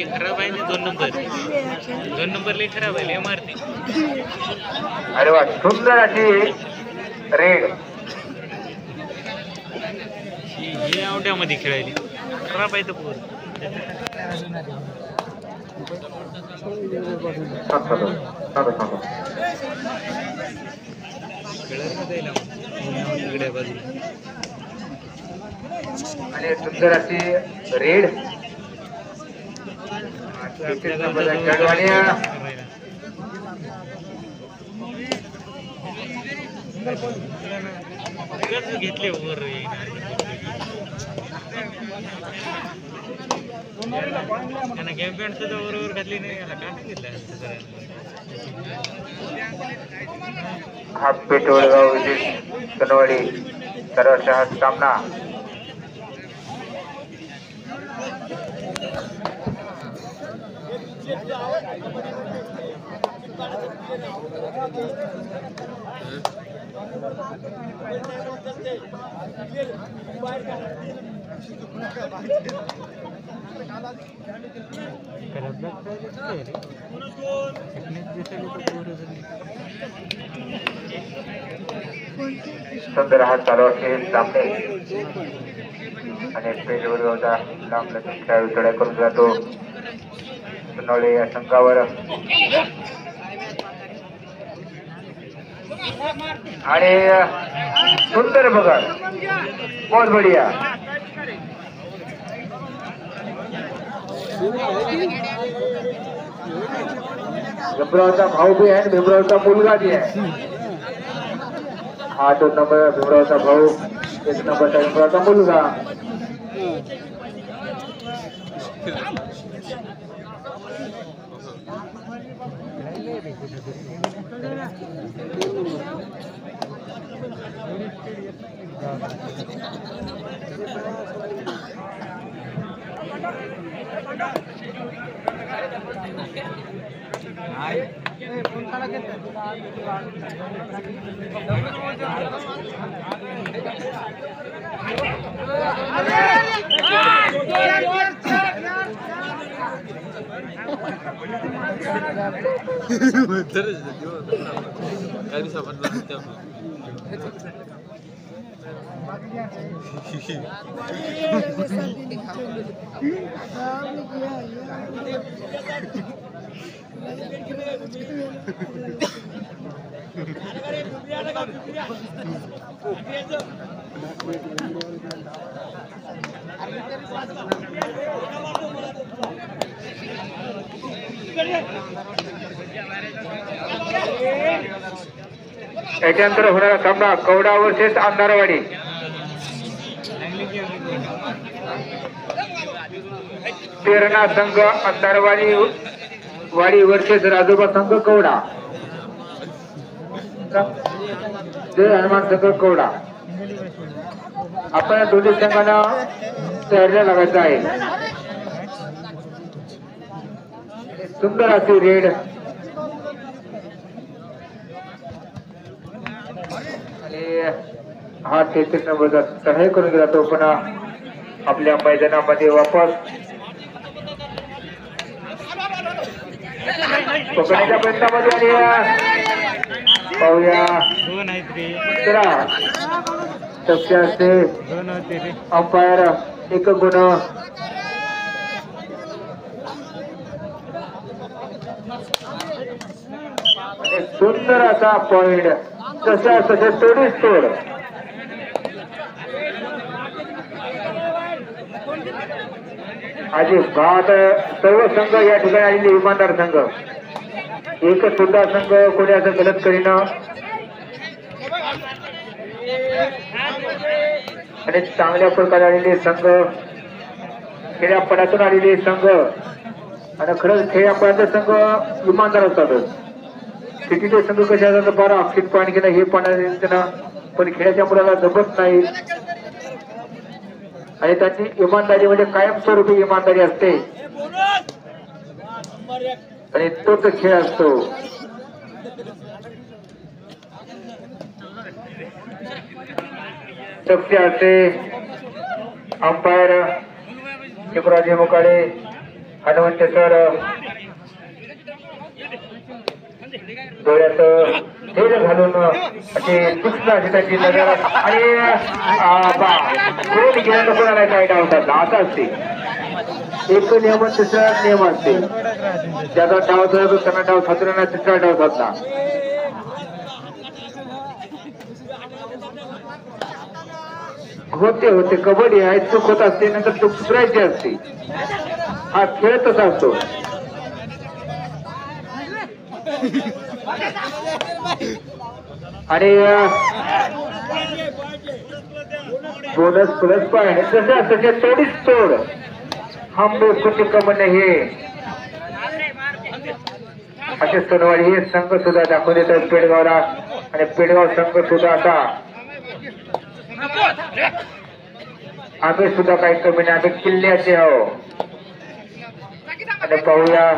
खराब आहे ना 2 नंबर लई खराब आहे मारते. अरे वा सुंदर अशी रेड हे आवड्यामध्ये खेळायली खराब आहे तर पोर. आणि सुंदर अशी रेड घेतले वर गेम पॅन्ट सुद्धा बरोबर घातली नाही. हा पेटवडगाव विजय कनवाडी सर्वशः सामना सुंदर हा चालू असेल सामने आणि पेटवडगावचा लांब खेळाडू चढाई करून जातो सुनवळे या संघावर आणि सुंदर बघा बहुत बढिया. भीमरावचा भाऊ बी आहे भीमरावचा मुलगा बी आहे. हा 2 नंबर भीमरावचा भाऊ 1 नंबरचा भीमरावचा मुलगा. याच्यानंतर होणारा सामना कवडा वर्सेस अंधारवाडी. पेरणा संघ अंधारवाडी वाडी वर्सेस राजोबा संघ कवडा. जय हनुमान संघ कवडा. आपण दोन्ही संघांना तयारीला लागायचं आहे. सुंदर अशी रेड आणि हा 33 नंबरचा चढाई करून गेला तो पण आपल्या मैदानामध्ये वापस पकडण्याच्या प्रयत्नामध्ये. आणि पाहूया शक्य असते अंपायर 1 गुण. सुंदर असा पॉइंट तसा तसे तोडीच तोड. अजिबात सर्व संघ या ठिकाणी आलेले इमानदार संघ. एक सुद्धा संघ कोणी असं गलत करीनं आणि चांगल्या प्रकारे आलेले संघ खेड्यापाड्यातून आलेले संघ आणि खरंच खेड्यापाड्याचा संघ इमानदार असतातच. सिटीचे संघ कसे असतात बारा अक्षित पॉईंट घेणं हे पाण्यात पण खेळाच्या मुलाला जमत नाही आणि त्याची इमानदारी म्हणजे कायमस्वरूपी इमानदारी असते आणि तोच खेळ असतो. शक्य असते अंपायर शिवराजी मुकाळे हनुमंत सर डोळ्यात तेल घालून अशी सूक्ष्म अशी त्याची नजर आणि गोल गेल्यानं कोणाला काय डावतात आता असते एक नियम तिसरा नियम असते ज्याचा डाव झाला त्यांना डाव साधारण तिसरा डाव साधला होते होते कबड्डी आहे चूक होत असते नंतर चूक सुधारायची असते हा खेळ तसा असतो आणि बोनस प्लस पॉइंट जशा तसे तोडीच तोड हम कुठे कमन हे असे सोनवाडी हे संघ सुद्धा दाखवून देतात पेडगावला आणि पेडगाव संघ सुद्धा आता आम्ही सुद्धा काही कमी नाही आम्ही किल्ल्याचे आहो आणि पाहूया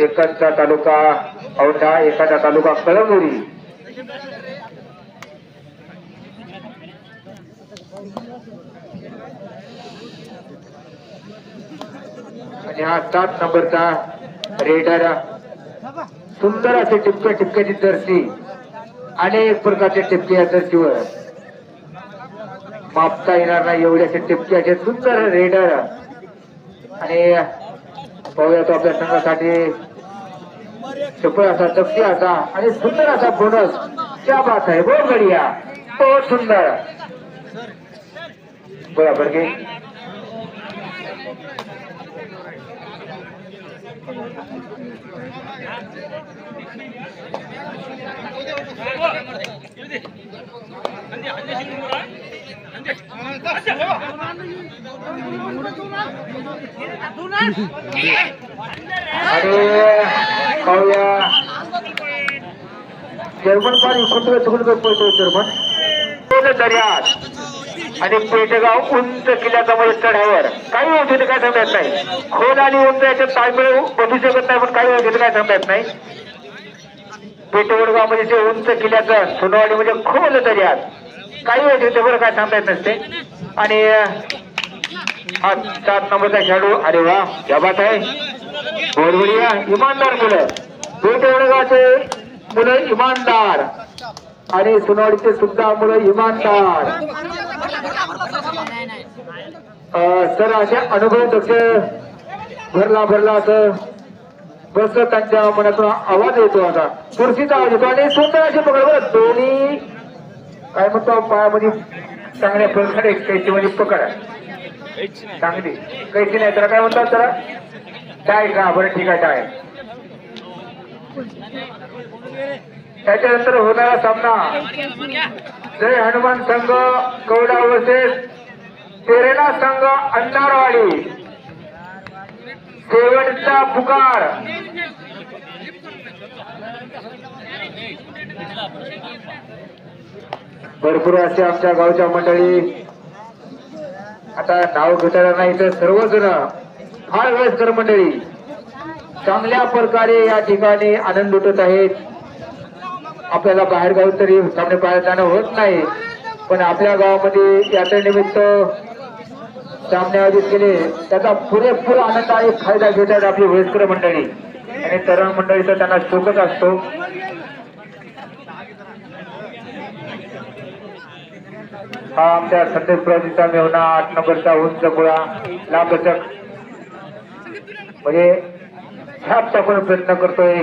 एकाचा तालुका औंढा एकाचा तालुका कळमनुरी आणि हा 7 नंबरचा रेडर सुंदर असे टिपक्या टिपक्याची जर्सी अनेक प्रकारच्या टिपक्या जर्सीवर मापता येणार नाही एवढ्याचे टिपक्याचे सुंदर रेडर आणि पाहूया तो आपल्या संघासाठी चपळ असा तपसी असा आणि सुंदर असा बोनस क्या बात आहे बहुत बढिया बहुत सुंदर बरोबर की जर्मन पाणी कुठं पळतो जर्मन दर्यात आणि पेटगाव उंच किल्ल्याचा मध्ये चढावर काही होते काय सांगता येत नाही खोल आणि उंच याच्यात ताळमेळ बसू शकत नाही पण काही होते काय सांगता येत नाही पेटवडगाव मध्ये उंच किल्ल्याचं सोनवाडी म्हणजे खोल दर्यात काही होते बरं काय सांगता येत नसते आणि हा 7 नंबरचा खेळाडू अरे वा क्या बात आहे बोरबडिया इमानदार मुलं पेटवडगावचे मुलं इमानदार आणि सोनवाडीचे सुद्धा मुलं इमानदार सर अशा अनुभव दक्ष भरला असं बस त्यांच्या मनातून आवाज येतो आता खुर्शीचा आवाज येतो आणि सुंदर असे पकड बरं दोन्ही काय म्हणतो पायामध्ये चांगल्या प्रकारे कैची मध्ये पकड चांगली कैची नाही तर काय म्हणतात त्याला टाय का बरं ठीक आहे टाय त्याच्यानंतर होणारा सामना जय हनुमान संघ कवडा वर्सेस प्रेरणा संघ अंधारवाडी शेवटचा पुकार भरपूर असे आमच्या गावच्या मंडळी आता नाव घेताना नाही तर सर्वजण फार वयस्कर मंडळी चांगल्या प्रकारे या ठिकाणी आनंद लुटत आहेत आपल्याला बाहेर गाव तरी सामने पाहायला जाणं होत नाही पण आपल्या गावामध्ये यात्रेनिमित्त सामने आयोजित केले त्याचा पुरेपूर आनंद आणि फायदा घेतात आपली वयस्कर मंडळी आणि तरुण मंडळी तर त्यांना शोकच असतो हा आमच्या संदेश प्रवासीचा मेहना 8 नंबरचा उंच गोळा लांबचक म्हणजे छाप टाकून प्रयत्न करतोय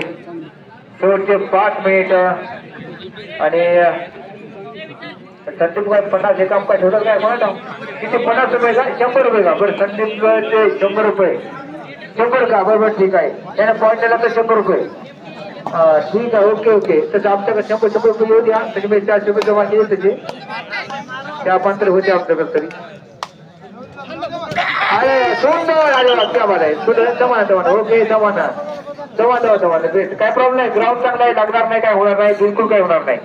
शेवटचे 5 मिनिट आणि संदीप 50 हे काम काय ठेवतात काय म्हणा किती 50 रुपये का 100 रुपये का बरं संदीपचे 100 रुपये 100 का बरोबर ठीक आहे त्याने पॉईंट दिला तर 100 रुपये ठीक आहे ओके ओके तसं आमच्याकडे 100 रुपये येऊ द्या त्याचे मी 400 रुपये जमा केले त्याचे त्या पांतर होते आमच्याकडे तरी अरे सुंदर अरे क्या बात आहे सुंदर जमाना ओके जमाना बेस्ट काय प्रॉब्लेम नाही ग्राउंड चांगला आहे लागणार नाही काय होणार नाही बिलकुल काय होणार नाही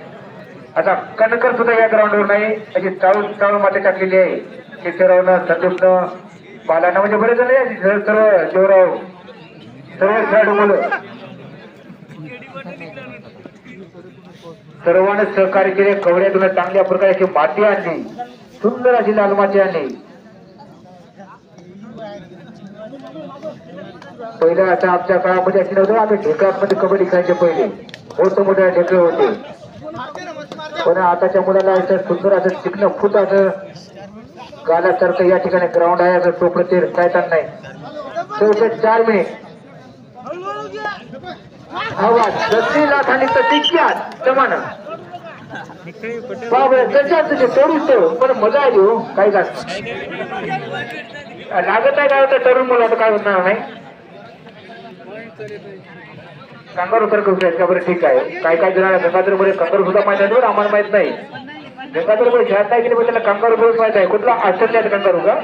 आता कणकर सुद्धा या ग्राउंडवर नाही त्याची चाळून माती टाकलेली आहे केशवरावनं संदीपनं बालांना म्हणजे बरेच जण सर्व शिवराव सर्व खेळाडू मुलं सर्वांना सहकार्य केले कवड्यातून चांगल्या प्रकारे माती आणली सुंदर अशी लाल माती आणली. पहिल्या आता आमच्या काळामध्ये अशी नव्हतं, आम्ही ढेकळामध्ये कबड्डी खेळायचे पहिले, मोठं मोठे ढेकळे होते. पण आताच्या मुलाला असं सुंदर असं चिकन फुट असं गालासारखं या ठिकाणी ग्राउंड आहे, असं चोपडं ते पायतान नाही. 4 मिनिट हवा 30 लाखांनी तर तितक्यात समान बाबा त्याच्यात तुझे तोडूच तो. पण मजा आली हो, काही का लागत आहे काय होतं तरुण मुला काय होणार नाही. कंगारू सारखं होत का? बरं ठीक आहे. काय काय जण गंगाधर मध्ये कंगारू सुद्धा माहित आहे, आम्हाला माहित नाही. गंगाधर मध्ये खेळत नाही की त्याला कंगारू बरोबर माहित आहे. कुठला ऑस्ट्रेलियात कंगारू का?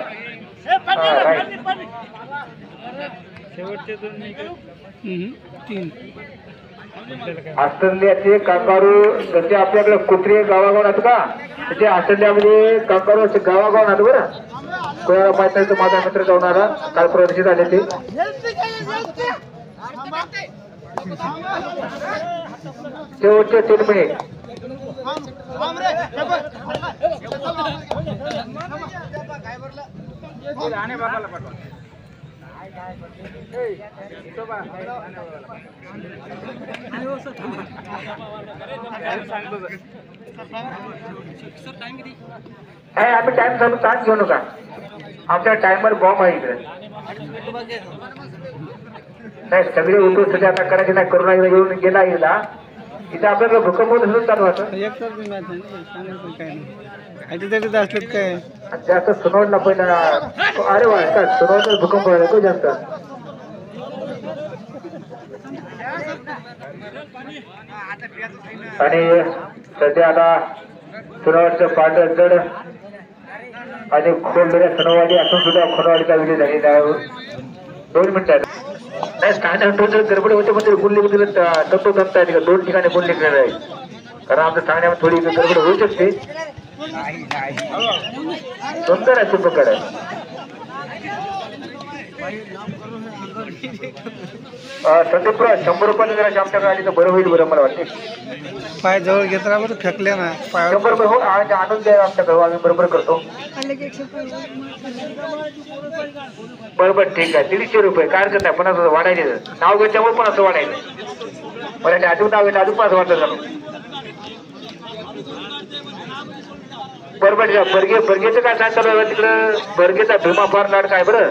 ऑस्ट्रेलियाचे कंगारू जसे आपल्याकडे कुत्रे गावागावात का, तसे ऑस्ट्रेलियामध्ये कंगारू असे गावागावात. बरं कोणाला माहित नाही, तो माझा मित्र जाऊनारा काल प्रदर्शित आले ते. शेवटचे 3 मिनिट. नाही आम्ही टाइम चालू तास घेऊ नका, आमच्या टाइमवर बॉम्ब आहे इकडे. नाही सगळे उठून सध्या आता करायचे नाही. करोना येऊन गेला गेला इथे आपल्याला भूकंप होत असं चालू होतं. काय जास्त सुनावडला पहिला. अरे वा सुनावड भूकंप व्हायला तो जास्त. आणि सध्या आता सुनावडचं पाठ जड आणि खोललेल्या सणवाडी असून सुद्धा खोलवाडीचा विजय झालेला आहे. 2 मिनिटात नाही स्थानिक गडबड होते, पण गुल्ली तत्व जमता येते. 2 ठिकाणी गुल्ली खेळणार आहे, कारण आमच्या सांगण्यामध्ये थोडी गडबड होऊ शकते. सुंदर आहे सुपकड आहे. संदीप 100 रुपयाने जरा आमच्याकडे आली तर बरं होईल. बरं मला वाटते पाय जवळ घेताना बरं फेकले ना. 100 रुपये हो आणून द्या आमच्याकडे, आम्ही बरोबर करतो. बरोबर ठीक आहे. 150 रुपये काय हरकत नाही. 50 वाढायचे नाव घेतल्यामुळे पण असं वाढायचं. मला अजून नाव घेतलं अजून 5 वाटतं झालं. बरोबर बर्गेचं काय काय चालू आहे तिकडं? बर्गेचा भीमा फार लाड काय बरं